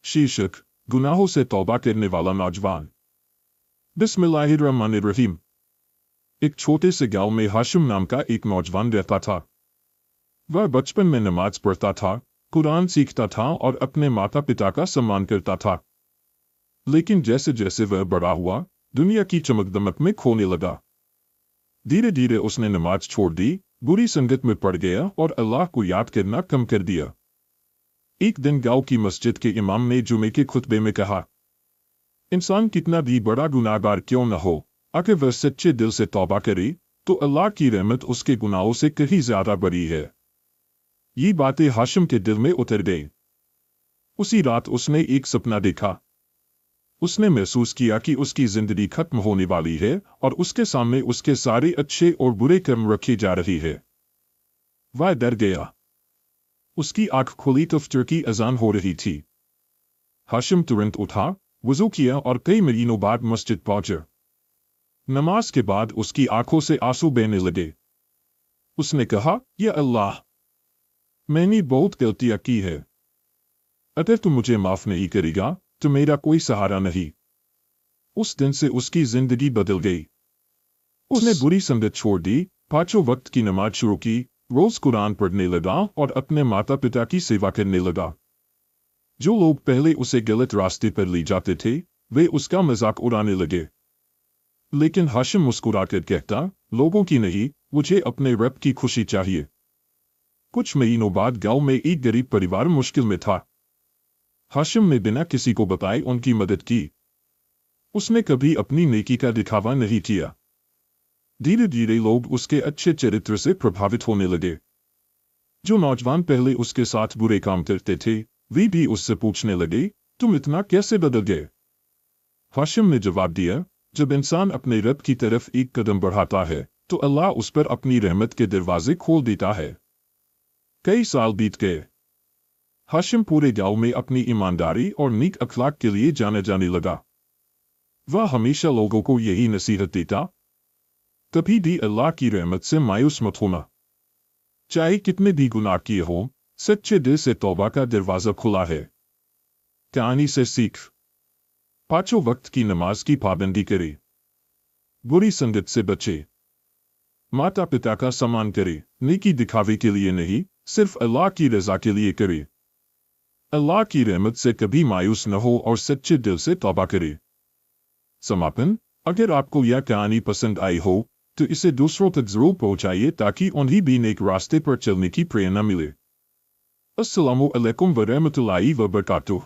शीर्षक गुनाहों से तौबा करने वाला नौजवान। बिस्मिल्लाहिर्रहमानिर्रहीम। एक छोटे से गांव में हाशिम नाम का एक नौजवान रहता था। वह बचपन में नमाज पढ़ता था, कुरान सीखता था और अपने माता पिता का सम्मान करता था। लेकिन जैसे जैसे वह बड़ा हुआ, दुनिया की चमक दमक में खोने लगा। धीरे धीरे उसने नमाज छोड़ दी, बुरी संगत में पड़ गया और अल्लाह को याद करना कम कर दिया। एक दिन गांव की मस्जिद के इमाम ने जुमे के खुतबे में कहा, इंसान कितना भी बड़ा गुनाहगार क्यों न हो, अगर वह सच्चे दिल से तौबा करे तो अल्लाह की रहमत उसके गुनाहों से कहीं ज्यादा बड़ी है। ये बातें हाशिम के दिल में उतर गई। उसी रात उसने एक सपना देखा। उसने महसूस किया कि उसकी जिंदगी खत्म होने वाली है और उसके सामने उसके सारे अच्छे और बुरे कर्म रखे जा रहे हैं। वह डर गया। उसकी आंख खुली तो फजर की अजान हो रही थी। हाशिम तुरंत उठा, वुज़ू किया और कई महीनों बाद मस्जिद पहुंचा। नमाज के बाद उसकी आंखों से आंसू बहने लगे। उसने कहा, या अल्लाह, मैंने बहुत गलतियां की है। अगर तू मुझे माफ नहीं करेगा तो मेरा कोई सहारा नहीं। उस दिन से उसकी जिंदगी बदल गई। उसने बुरी संगत छोड़ दी, पांचों वक्त की नमाज शुरू की, रोज कुरान पढ़ने लगा और अपने माता पिता की सेवा करने लगा। जो लोग पहले उसे गलत रास्ते पर ले जाते थे, वे उसका मजाक उड़ाने लगे। लेकिन हाशिम मुस्कुराकर कहता, लोगों की नहीं, मुझे अपने रब की खुशी चाहिए। कुछ महीनों बाद गांव में एक गरीब परिवार मुश्किल में था। हाशिम ने बिना किसी को बताए उनकी मदद की। उसने कभी अपनी नेकी का दिखावा नहीं किया। धीरे धीरे लोग उसके अच्छे चरित्र से प्रभावित होने लगे। जो नौजवान पहले उसके साथ बुरे काम करते थे, वे भी उससे पूछने लगे, तुम इतना कैसे बदल गए? हाशिम ने जवाब दिया, जब इंसान अपने रब की तरफ एक कदम बढ़ाता है तो अल्लाह उस पर अपनी रहमत के दरवाजे खोल देता है। कई साल बीत गए। हाशिम पूरे गांव में अपनी ईमानदारी और नेक अखलाक के लिए जाने जाने लगा। वह हमेशा लोगों को यही नसीहत देता, कभी भी अल्लाह की रहमत से मायूस मत होना। चाहे कितने भी गुनाह किए हों, सच्चे दिल से तौबा का दरवाजा खुला है। कहानी से सीख। पांचों वक्त की नमाज की पाबंदी करे। बुरी संगत से बचे। माता पिता का सम्मान करे, नेकी दिखावे के लिए नहीं, सिर्फ अल्लाह की रजा के लिए करे। अल्लाह की रहमत से कभी मायूस न हो और सच्चे दिल से तौबा करे। समापन। अगर आपको यह कहानी पसंद आई हो तो इसे दूसरों तक जरूर पहुंचाइए ताकि उन्हें भी नेक रास्ते पर चलने की प्रेरणा मिले। अस्सलामु अलैकुम व रहमतुल्लाहि व बरकातुहू।